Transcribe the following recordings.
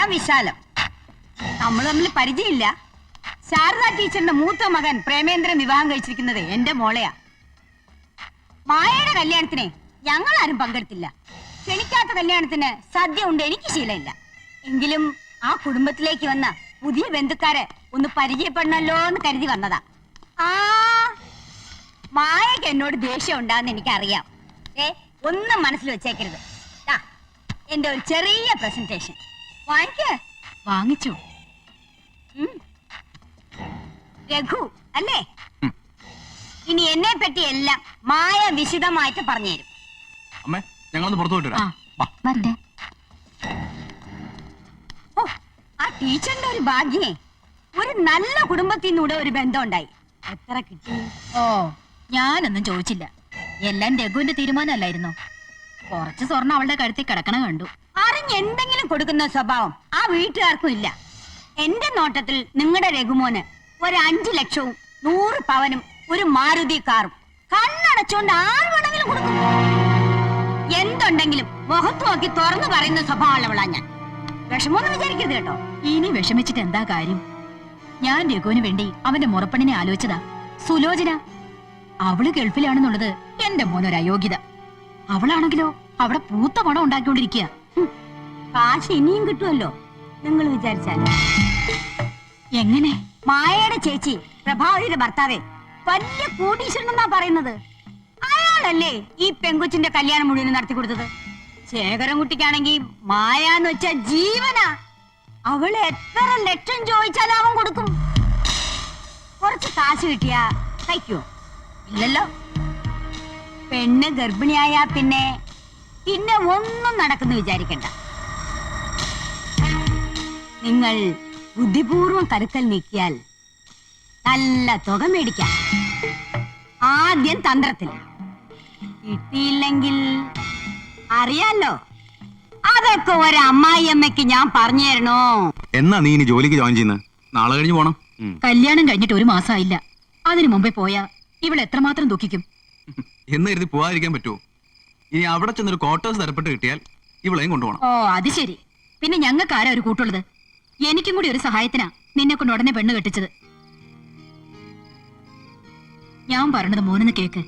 ഞാൻ വിശാലം. നമ്മൾ തമ്മിൽ പരിചയമില്ല. ശാരദ ടീച്ചറിന്റെ മൂത്ത മകൻ പ്രേമേന്ദ്രൻ വിവാഹം കഴിച്ചിരിക്കുന്നത് എന്റെ മോളെയാ. മായയുടെ കല്യാണത്തിന് ഞങ്ങൾ ആരും പങ്കെടുത്തില്ല. ക്ഷണിക്കാത്ത കല്യാണത്തിന് സദ്യ ഉണ്ട് എനിക്ക് ശീലമില്ല. എങ്കിലും ആ കുടുംബത്തിലേക്ക് വന്ന പുതിയ ബന്ധുക്കാരെ ഒന്ന് പരിചയപ്പെടണല്ലോ എന്ന് കരുതി വന്നതാ. മായക്ക് എന്നോട് ദേഷ്യം ഉണ്ടാകുന്ന എനിക്കറിയാം. ഒന്നും മനസ്സിൽ വെച്ചേക്കരുത്. എന്റെ ഒരു ചെറിയ പ്രസന്റേഷൻ വാങ്ങിച്ചു. രഘു അല്ലേ? ഇനി എന്നെ പറ്റി എല്ലാം മായ വിശദമായിട്ട് പറഞ്ഞു തരും. അമ്മേ, ഞങ്ങളൊന്ന് പുറത്തു പോയിട്ട് ഓ, ആ ടീച്ചറിന്റെ ഒരു ഭാഗ്യേ, ഒരു നല്ല കുടുംബത്തിൽ നിന്നൂടെ ഒരു ബന്ധം ഉണ്ടായി. എത്ര കിട്ടി? ഓ, ഞാനൊന്നും ചോദിച്ചില്ല. എല്ലാം രഘുവിന്റെ തീരുമാനമല്ലായിരുന്നോ? കുറച്ച് സ്വർണ്ണം അവളുടെ കഴുത്തിൽ കിടക്കണ കണ്ടു. അറിഞ്ഞെന്തെങ്കിലും കൊടുക്കുന്ന സ്വഭാവം ആ വീട്ടുകാർക്കും ഇല്ല. എന്റെ നോട്ടത്തിൽ നിങ്ങളുടെ രഘുമോന് ഒരു 5 ലക്ഷവും 100 പവനും ഒരു മാരുതി കാറും കണ്ണടച്ചോണ്ട് ആര് വേണമെങ്കിലും കൊടുക്കും. എന്തുണ്ടെങ്കിലും മുഖത്ത് നോക്കി തുറന്നു പറയുന്ന സ്വഭാവമുള്ളവളാ ഞാൻ. വിഷമൊന്നും വിചാരിക്കരുത് കേട്ടോ. ഇനി വിഷമിച്ചിട്ട് എന്താ കാര്യം? ഞാൻ രഘുവിന് വേണ്ടി അവന്റെ മുറപ്പണിനെ ആലോചിച്ചതാ. സുലോചന അവള് ഗൾഫിലാണെന്നുള്ളത് എന്റെ മോനൊരു അയോഗ്യത. അവളാണെങ്കിലോ അവിടെ പൂത്ത പണം ഉണ്ടാക്കിക്കൊണ്ടിരിക്കുക. കാശ് ഇനിയും കിട്ടുമല്ലോ നിങ്ങൾ വിചാരിച്ചാൽ. എങ്ങനെ? മായയുടെ ചേച്ചി പ്രഭാവതിയുടെ ഭർത്താവേ വലിയ കോടീശ്വരനെന്നാ പറയുന്നത്. അയാളല്ലേ ഈ പെങ്കൊച്ചിന്റെ കല്യാണം മുഴുവൻ നടത്തി കൊടുത്തത്. ശേഖരൻകുട്ടിക്കാണെങ്കിൽ മായ എന്ന് വെച്ച ജീവനാ. അവള് എത്ര ലക്ഷം ചോദിച്ചാലും അവൻ കൊടുക്കും. കുറച്ച് കാശ് കിട്ടിയാ കഴിക്കോ? ഇല്ലല്ലോ. പെണ്ണ് ഗർഭിണിയായ പിന്നെ ഒന്നും നടക്കുന്നു വിചാരിക്കണ്ട. നിങ്ങൾ ബുദ്ധിപൂർവം കരുക്കൽ നീക്കിയാൽ നല്ല തുക മേടിക്കാം. ആദ്യം തന്ത്രത്തിൽ കിട്ടിയില്ലെങ്കിൽ അറിയാലോ. അതൊക്കെ ഒരു അമ്മായിയമ്മയ്ക്ക് ഞാൻ പറഞ്ഞു തരണോ? എന്നാ നീ ഇനി ജോലിക്ക് ജോയിൻ ചെയ്യുന്നത്? നാളെ കഴിഞ്ഞ് പോണം. കല്യാണം കഴിഞ്ഞിട്ട് 1 മാസമായില്ല. അതിനു മുമ്പേ പോയാ ഇവൾ എത്രമാത്രം ദുഃഖിക്കും. എന്ന് കരുതി പോവാതിരിക്കാൻ പറ്റുമോ? ഇനി അവിടെ ചെന്നൊരു ക്വാർട്ടേഴ്സ് തരപ്പെട്ട് കിട്ടിയാൽ ഇവളെയും കൊണ്ടുപോകണം. ഓ, അത് ശരി. പിന്നെ ഞങ്ങൾക്ക് ആരാ ഒരു കൂട്ടുള്ളത്? എനിക്കും കൂടി ഒരു സഹായത്തിനാ നിന്നെ കൊണ്ട് ഉടനെ പെണ്ണ് കെട്ടിച്ചത്. ഞാൻ പറഞ്ഞത് മോനെന്ന് കേക്ക്.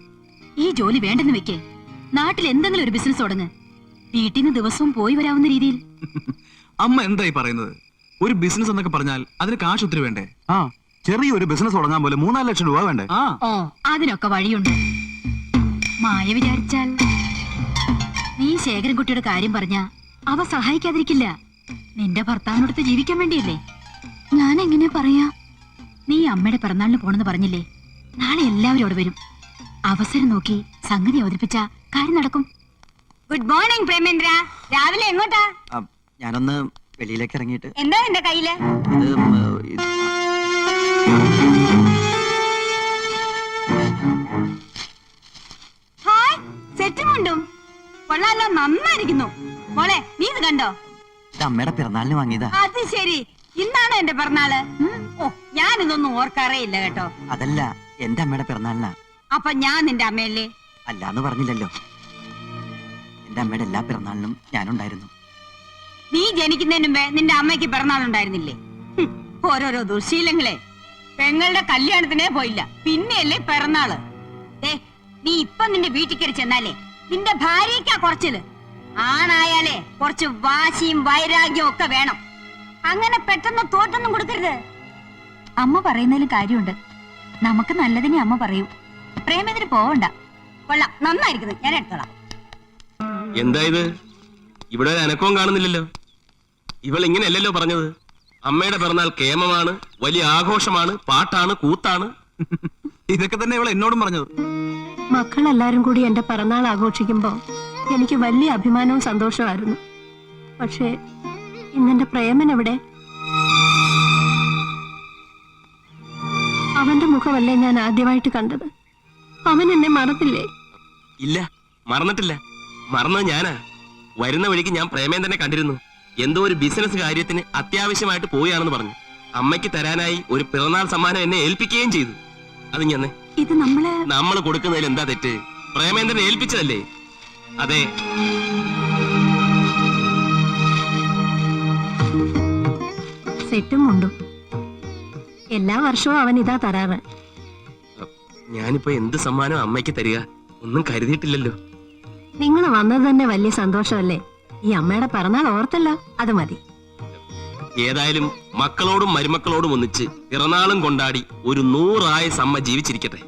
ഈ ജോലി വേണ്ടെന്ന് വെക്കേ. നാട്ടിൽ എന്തെങ്കിലും ഒരു ബിസിനസ് തുടങ്ങ്. വീട്ടിൽ നിന്ന് ദിവസവും പോയി വരാവുന്ന രീതിയിൽ. അമ്മ എന്തായി പറയുന്നത്? ഒരു ബിസിനസ് എന്നൊക്കെ പറഞ്ഞാൽ അതിന് കാശ് ഒത്തിരി വേണ്ടേ? ചെറിയൊരു ബിസിനസ് തുടങ്ങാൻ പോലെ 3-4 ലക്ഷം രൂപ വേണ്ടേ? ഓ, അതിനൊക്കെ വഴിയുണ്ട്. മായ വിചാരിച്ചാൽ നീ ശേഖരൻകുട്ടിയുടെ കാര്യം പറഞ്ഞാ അവ സഹായിക്കാതിരിക്കില്ല. നിന്റെ ഭർത്താവിനടുത്ത് ജീവിക്കാൻ വേണ്ടിയല്ലേ? ഞാൻ എങ്ങനെയാ പറയാ? നീ അമ്മയുടെ പിറന്നാളിന് പോണെന്ന് പറഞ്ഞില്ലേ? നാളെ എല്ലാവരും അവിടെ വരും. അവസരം നോക്കി സംഗതി അവതരിപ്പിച്ച കാര്യം നടക്കും. Good morning Premendra. രാവിലെ എങ്ങോട്ടാ? ഞാനൊന്ന് വെളിയിലേക്ക് ഇറങ്ങിയിട്ട്. എന്താ നിന്റെ കയ്യില്? ഹായ്, സെറ്റും കൊണ്ടും കൊള്ളാലോ, നന്നായിരിക്കുന്നു. മോളെ, നീ ഇത് കണ്ടോ? അമ്മയുടെ പിറന്നാളിന് വാങ്ങിയതാ. അത് ശരി, ഇന്നാണ് എന്റെ പിറന്നാള്. ഓ, ഞാനിതൊന്നും ഓർക്കാറേ ഇല്ല കേട്ടോ. അതല്ല, എന്റെ അമ്മയുടെ പിറന്നാളിനാ. അപ്പൊ ഞാൻ നിന്റെ അമ്മയല്ലേ? അല്ലാന്ന് പറഞ്ഞില്ലല്ലോ. എന്റെ അമ്മയുടെ എല്ലാ പിറന്നാളിനും ഞാനുണ്ടായിരുന്നു. നീ ജനിക്കുന്നതിന് മുമ്പേ നിന്റെ അമ്മയ്ക്ക് പിറന്നാളുണ്ടായിരുന്നില്ലേ? ഓരോരോ ദുശീലങ്ങളെ. പെങ്ങളുടെ കല്യാണത്തിനേ പോയില്ല, പിന്നെയല്ലേ പിറന്നാള്. നീ ഇപ്പൊ നിന്റെ വീട്ടിൽ കയറി ചെന്നാലേ നിന്റെ ഭാര്യയ്ക്കാ കുറച്ചില്. ആണായാലേ കുറച്ച് വാശിയും വൈരാഗ്യവും ഒക്കെ വേണം. അങ്ങനെ പെട്ടെന്ന് തോറ്റൊന്നും കൊടുക്കരുത്. അമ്മ പറയുന്നതിലും കാര്യമുണ്ട്. നമുക്ക് നല്ലതിനെ അമ്മ പറയൂ. പ്രേമത്തിന് പോവണ്ട. കൊള്ളാം, നന്നായിരിക്കുന്നു. ഞാൻ എടുത്തോളാം. എന്താ ഇത്? ഇവിടെ ഒരു അനക്കവും കാണുന്നില്ലല്ലോ. ഇവൾ ഇങ്ങനെയല്ലല്ലോ പറഞ്ഞത്. അമ്മയുടെ പിറന്നാൾ കേമമാണ്, വലിയ ആഘോഷമാണ്, പാട്ടാണ്, കൂത്താണ്. ഇതൊക്കെ തന്നെ ഇവൾ എന്നോടും പറഞ്ഞത്. മക്കളെല്ലാരും കൂടി എന്റെ പിറന്നാൾ ആഘോഷിക്കുമ്പോ എനിക്ക് വലിയ അഭിമാനവും സന്തോഷമായിരുന്നു. പക്ഷേ ഇന്നെന്റെ പ്രേമൻ എവിടെ? അവന്റെ മുഖമല്ലേ ഞാൻ ആദ്യമായിട്ട് കണ്ടത്. അവൻ എന്നെ മറന്നില്ലേ? ഇല്ല, മറന്നിട്ടില്ല. മറന്നത് ഞാനാ. വരുന്ന വഴിക്ക് ഞാൻ പ്രേമേന്ദ്രനെ കണ്ടിരുന്നു. എന്തോ ഒരു ബിസിനസ് കാര്യത്തിന് അത്യാവശ്യമായിട്ട് പോവുകയാണെന്ന് പറഞ്ഞു. അമ്മയ്ക്ക് തരാനായി ഒരു പിറന്നാൾ സമ്മാനം എന്നെ ഏൽപ്പിക്കുകയും ചെയ്തു. അത് ഞാൻ ഇത് നമ്മള് കൊടുക്കുന്നതിൽ എന്താ തെറ്റ്? പ്രേമേന്ദ്രനെ ഏൽപ്പിച്ചതല്ലേ? അതെ. സെറ്റും മുണ്ടും. എല്ലാ വർഷവും അവൻ ഇതാ തരാറ്. ഞാനിപ്പോ എന്ത് സമ്മാനം അമ്മയ്ക്ക് തരിക? ഒന്നും കരുതിയിട്ടില്ലല്ലോ. നിങ്ങൾ വന്നത് തന്നെ വലിയ സന്തോഷമല്ലേ? ഈ അമ്മയുടെ പിറന്നാൾ ഓർത്തല്ലോ, അത് മതി. ഏതായാലും മക്കളോടും മരുമക്കളോടും ഒന്നിച്ച് പിറന്നാളും കൊണ്ടാടി ഒരു 100 ആയുസ്സ് അമ്മ ജീവിച്ചിരിക്കട്ടെ.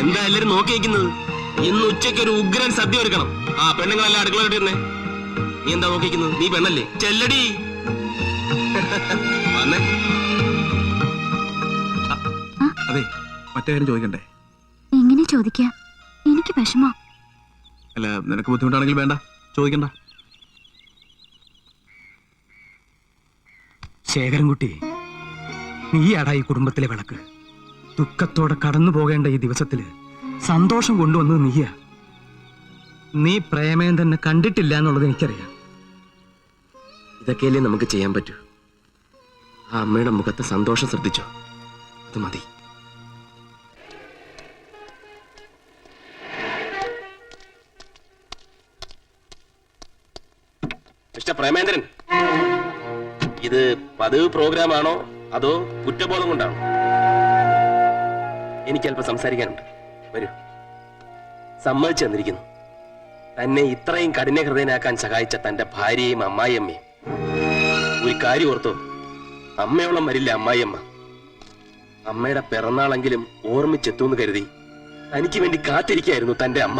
എന്താ എല്ലാരും നോക്കി വയ്ക്കുന്നത്? ഇന്ന് ഉച്ചയ്ക്ക് ഒരു ഉഗ്രൻ സദ്യ ഒരുക്കണം. ആ പെണ്ണുങ്ങളെല്ലാം അടുക്കള. നീ എന്താ നോക്കിക്കുന്നത്? നീ പെണ്ണല്ലേ? ചെല്ലടി വന്നേ. അതെ, മറ്റേ കാര്യം ചോദിക്കണ്ടേ? എങ്ങനെ ചോദിക്കാം? എനിക്ക് വിഷമോ? അല്ല, നിനക്ക് ബുദ്ധിമുട്ടാണെങ്കിൽ വേണ്ട, ചോദിക്കണ്ട. ശേഖരൻകുട്ടി, നീയാടാ ഈ കുടുംബത്തിലെ വിളക്ക്. ദുഃഖത്തോടെ കടന്നു പോകേണ്ട ഈ ദിവസത്തില് സന്തോഷം കൊണ്ടുവന്നത് നീയാ. നീ പ്രേമേന്ദ്രനെ കണ്ടിട്ടില്ല എന്നുള്ളത് എനിക്കറിയാം. ഇതൊക്കെയല്ലേ നമുക്ക് ചെയ്യാൻ പറ്റൂ. ആ അമ്മയുടെ മുഖത്തെ സന്തോഷം ശ്രദ്ധിച്ചോ? അത് മതി. മിസ്റ്റർ പ്രേമേന്ദ്രൻ, ഇത് പതിവ് പ്രോഗ്രാം ആണോ അതോ കുറ്റബോധം കൊണ്ടാണോ? എനിക്ക് അല്പം സംസാരിക്കാനുണ്ട്. വരൂ. സമ്മതിച്ചു തന്നിരിക്കുന്നു. തന്നെ ഇത്രയും കഠിന ഹൃദയനാക്കാൻ സഹായിച്ച തന്റെ ഭാര്യയും അമ്മായിയമ്മയും. ഒരു കാര്യം ഓർത്തോ, അമ്മയോളം വരില്ല അമ്മായിയമ്മ. അമ്മയുടെ പിറന്നാളെങ്കിലും ഓർമ്മിച്ചെത്തുമെന്ന് കരുതി തനിക്ക് വേണ്ടി കാത്തിരിക്കായിരുന്നു തന്റെ അമ്മ.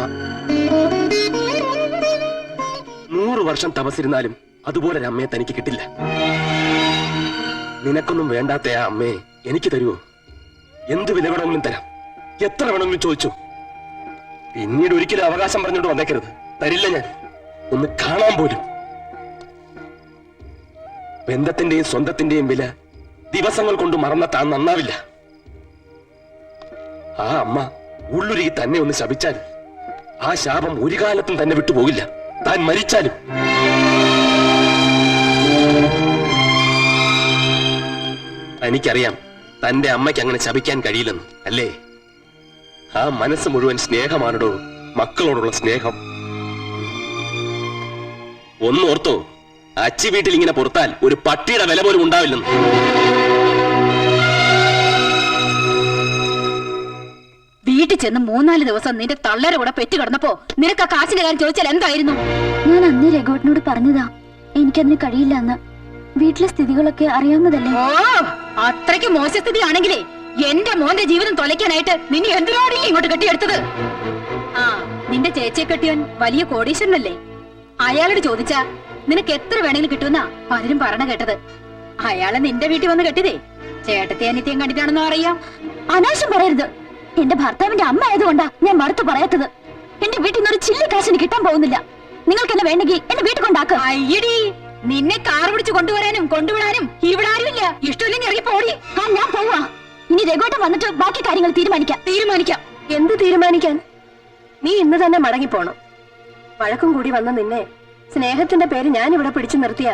100 വർഷം തപസ്സിരുന്നാലും അതുപോലെ ഒരു അമ്മയെ തനിക്ക് കിട്ടില്ല. നിനക്കൊന്നും വേണ്ടാത്ത ആ അമ്മയെ എനിക്ക് തരുമോ? എന്ത് വില വേണമെങ്കിലും തരാം, എത്ര വേണമെങ്കിലും ചോദിച്ചു. പിന്നീട് ഒരിക്കലും അവകാശം പറഞ്ഞുകൊണ്ട് വന്നേക്കരുത്. തരില്ല ഞാൻ, ഒന്ന് കാണാൻ പോലും. ബന്ധത്തിന്റെയും സ്വന്തത്തിന്റെയും വില ദിവസങ്ങൾ കൊണ്ട് മറന്ന താൻ നന്നാവില്ല. ആ അമ്മ ഉള്ളുരുകി തന്നെ ഒന്ന് ശപിച്ചാൽ ആ ശാപം ഒരു കാലത്തും തന്നെ വിട്ടുപോകില്ല, താൻ മരിച്ചാലും. എനിക്കറിയാം തന്റെ അമ്മയ്ക്ക് അങ്ങനെ ശപിക്കാൻ കഴിയില്ലെന്ന്, അല്ലേ? ആ മനസ്സ് മുഴുവൻ സ്നേഹമാണോ, മക്കളോടുള്ള സ്നേഹം. ഒന്നോർത്തോ, അച്ചി വീട്ടിൽ ഇങ്ങനെ പുറത്താൽ ഒരു പട്ടിയുടെ വില പോലും ഉണ്ടാവില്ലെന്ന്. വീട്ടിൽ ചെന്ന് 3-4 ദിവസം നിന്റെ തള്ളേരെ കൂടെ പെറ്റു കിടന്നപ്പോ നിനക്ക് ആ കാശിന്റെ കാര്യം ചോദിച്ചാൽ എന്തായിരുന്നു? ഞാൻ അന്ന് രഘുവേട്ടനോട് പറഞ്ഞതാ എനിക്കതിന് കഴിയില്ല എന്ന്. വീട്ടിലെ സ്ഥിതികളൊക്കെ അറിയാവുന്നതല്ലേ. ഓ, അത്രയ്ക്ക് മോശസ്ഥിതി ആണെങ്കിലേ എന്റെ മോന്റെ ജീവിതം തൊലയ്ക്കാനായിട്ട് നിന്നെ എന്തിനോടെ ഇങ്ങോട്ട് കെട്ടിയെടുത്തത്? ആ, നിന്റെ ചേച്ചിയെ കെട്ടിയവൻ വലിയ കോടീശ്വരനല്ലേ? അയാളോട് ചോദിച്ചാ നിനക്ക് എത്ര വേണമെങ്കിലും കിട്ടുമെന്നാ പലരും പറഞ്ഞ കേട്ടത്. അയാളെ നിന്റെ വീട്ടിൽ വന്ന് കെട്ടിയതേ ചേട്ടത്തെ അനിത്യം കണ്ടിട്ടാണെന്നോ അറിയാം. അനാവശ്യം പറയരുത്. എന്റെ ഭർത്താവിന്റെ അമ്മ ആയതുകൊണ്ടാ ഞാൻ മറുത്തു പറയാത്തത്. എന്റെ വീട്ടിൽ നിന്ന് ഒരു ചില്ലി കാശിന് കിട്ടാൻ പോകുന്നില്ല. നിങ്ങൾക്ക് എന്നെ വേണമെങ്കിൽ എന്നെ വീട്ടിൽ കൊണ്ടാക്കുക. അയ്യടി, നിന്നെ കാർ പിടിച്ച് കൊണ്ടുവരാനും കൊണ്ടുവിടാനും ഇവിടെ ആരുമില്ല. ഇഷ്ടമില്ലെങ്കിൽ ഇറങ്ങി പോടി. ആ, ഞാൻ പോവാ. ഇനി രഘുവേട്ടൻ വന്നിട്ട് ബാക്കി കാര്യങ്ങൾ തീരുമാനിക്കാം. എന്ത് തീരുമാനിക്കാൻ? നീ ഇന്ന് തന്നെ മടങ്ങിപ്പോണം. വഴക്കും കൂടി വന്ന നിന്നെ സ്നേഹത്തിന്റെ പേര് ഞാൻ ഇവിടെ പിടിച്ചു നിർത്തിയ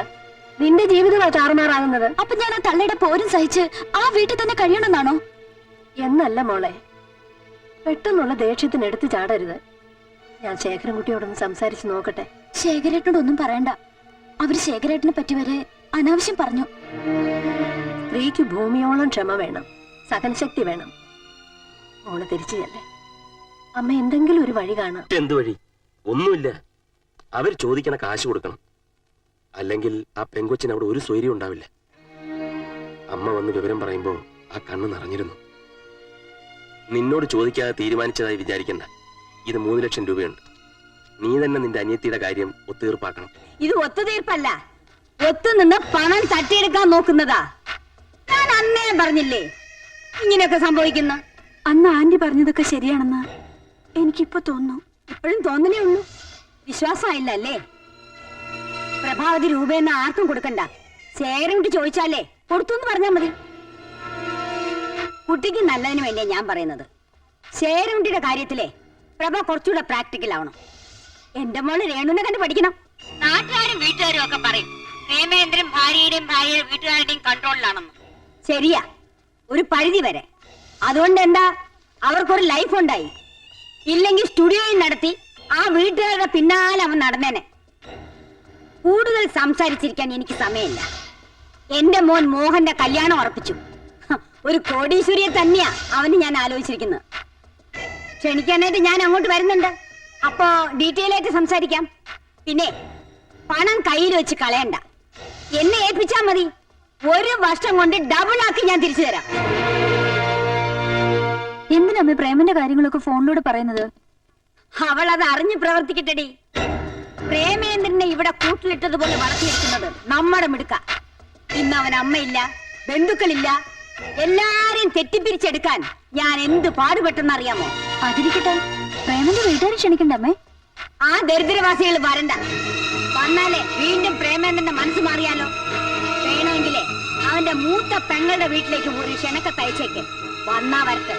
നിന്റെ ജീവിതമാണ് താറുമാറാകുന്നത്. അപ്പൊ ഞാൻ ആ തള്ളയുടെ പോരും സഹിച്ച് ആ വീട്ടിൽ തന്നെ കഴിയണമെന്നാണോ? എന്നല്ല മോളെ, പെട്ടെന്നുള്ള ദേഷ്യത്തിന് എടുത്തു ചാടരുത്. ഞാൻ ശേഖരൻകുട്ടിയോടൊന്ന് സംസാരിച്ച് നോക്കട്ടെ. ശേഖരേട്ടനോടൊന്നും പറയണ്ട. അവര് ശേഖരേട്ടനെ പറ്റി വരെ അനാവശ്യം പറഞ്ഞു. സ്ത്രീക്ക് ഭൂമിയോളം ക്ഷമ വേണം, സഹനശക്തി വേണം. മോള് തിരിച്ചു ചെല്ലേ. അമ്മ എന്തെങ്കിലും ഒരു വഴി കാണാം. എന്ത് വഴി? ഒന്നുമില്ല. അവർ ചോദിക്കണ കാശ് കൊടുക്കണം, അല്ലെങ്കിൽ ആ പെങ്കൊച്ചിന് അവിടെ ഒരു സ്വൈര്യം ഉണ്ടാവില്ല. അമ്മ വന്ന് വിവരം പറയുമ്പോ ആ കണ്ണ് നിറഞ്ഞിരുന്നു. നിന്നോട് ചോദിക്കാതെ തീരുമാനിച്ചതായി വിചാരിക്കണ്ട. ഇത് 3 ലക്ഷം രൂപയുണ്ട്. നീ തന്നെ നിന്റെ അനിയത്തിയുടെ കാര്യം ഒത്തുതീർപ്പാക്കണം. ഇത് ഒത്തുതീർപ്പല്ല, ഒത്തുനിന്ന് പണം തട്ടിയെടുക്കാൻ നോക്കുന്നതാ. ഞാൻ അന്നേ പറഞ്ഞില്ലേ ഇങ്ങനെയൊക്കെ സംഭവിക്കുന്ന. അന്ന് ആന്റി പറഞ്ഞതൊക്കെ ശരിയാണെന്ന് എനിക്കിപ്പോ തോന്നുന്നു. ഇപ്പോഴും തോന്നലേ ഉള്ളൂ, വിശ്വാസമായില്ല അല്ലേ? പ്രഭാവതി രൂപയെന്ന് ആർക്കും കൊടുക്കണ്ട. ശേഖരൻകുട്ടി ചോദിച്ചാലേ കൊടുത്തു എന്ന് പറഞ്ഞാൽ മതി. കുട്ടിക്ക് നല്ലതിന് വേണ്ടിയാ ഞാൻ പറയുന്നത്. ശേഖരൻകുട്ടിയുടെ കാര്യത്തിലെ പ്രഭ കുറച്ചുകൂടെ പ്രാക്ടിക്കൽ ആവണം. എന്റെ മോള് രേണുവിനെ കണ്ട് പഠിക്കണം. നാട്ടുകാരും വീട്ടുകാരും ഒക്കെ പറയും പ്രേമേന്ദ്രൻ ഭാര്യയുടെയും ഭാര്യയുടെ വീട്ടുകാരുടെയും കൺട്രോളിലാണെന്ന്. ശരിയാ, ഒരു പരിധി വരെ. അതുകൊണ്ട് എന്താ, അവർക്കൊരു ലൈഫ് ഉണ്ടായി. ഇല്ലെങ്കിൽ സ്റ്റുഡിയോയിൽ നടത്തി ആ വീട്ടുകാരുടെ പിന്നാലെ അവൻ നടന്നേനെ. കൂടുതൽ സംസാരിച്ചിരിക്കാൻ എനിക്ക് സമയമില്ല. എന്റെ മോൻ മോഹന്റെ കല്യാണം ഉറപ്പിച്ചു. ഒരു കോടീശ്വരിയെ തന്നെയാ അവന് ഞാൻ ആലോചിച്ചിരിക്കുന്നത്. ക്ഷണിക്കാനായിട്ട് ഞാൻ അങ്ങോട്ട് വരുന്നുണ്ട്. അപ്പോ ഡീറ്റെയിൽ ആയിട്ട് സംസാരിക്കാം. പിന്നെ പണം കയ്യിൽ വെച്ച് കളയണ്ട, എന്നെ ഏൽപ്പിച്ചാ മതി. 1 വർഷം കൊണ്ട് ഡബിൾ ആക്കി ഞാൻ തിരിച്ചു തരാം. എന്തിനമ്മ പ്രേമന്റെ കാര്യങ്ങളൊക്കെ ഫോണിലൂടെ പറയുന്നത്? അവൾ അത് അറിഞ്ഞു പ്രവർത്തിക്കട്ടെടി. പ്രേമേന്ദ്രനെ ഇവിടെ കൂട്ടിലിട്ടതുപോലെ വളർത്തിയിരിക്കുന്നത് നമ്മുടെ മിടുക്ക. ഇന്ന് അവൻ അമ്മയില്ല, ബന്ധുക്കളില്ല, എല്ലാരെയും തെറ്റിപ്പിരിച്ചെടുക്കാൻ ഞാൻ എന്ത് പാടുപെട്ടെന്നറിയാമോ? അതിരിക്കട്ടെ, പ്രേമന്റെ വീട്ടുകാരെ ക്ഷണിക്കണ്ടമ്മേ. ആ ദരിദ്രവാസികൾ വരണ്ട. വന്നാലേ വീണ്ടും പ്രേമേന്ദ്രന്റെ മനസ്സ് മാറിയാലോ. വേണമെങ്കിലേ അവന്റെ മൂത്ത പെങ്ങളുടെ വീട്ടിലേക്ക് ഒരു ക്ഷണക്കത്ത് അയച്ചേക്ക്. വന്നാ വരട്ടെ.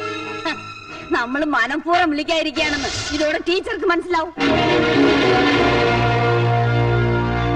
നമ്മൾ മനഃപൂർവ്വം വിളിക്കാതിരിക്കുകയാണെന്ന് ഇതോടെ ടീച്ചർക്ക് മനസ്സിലാവും.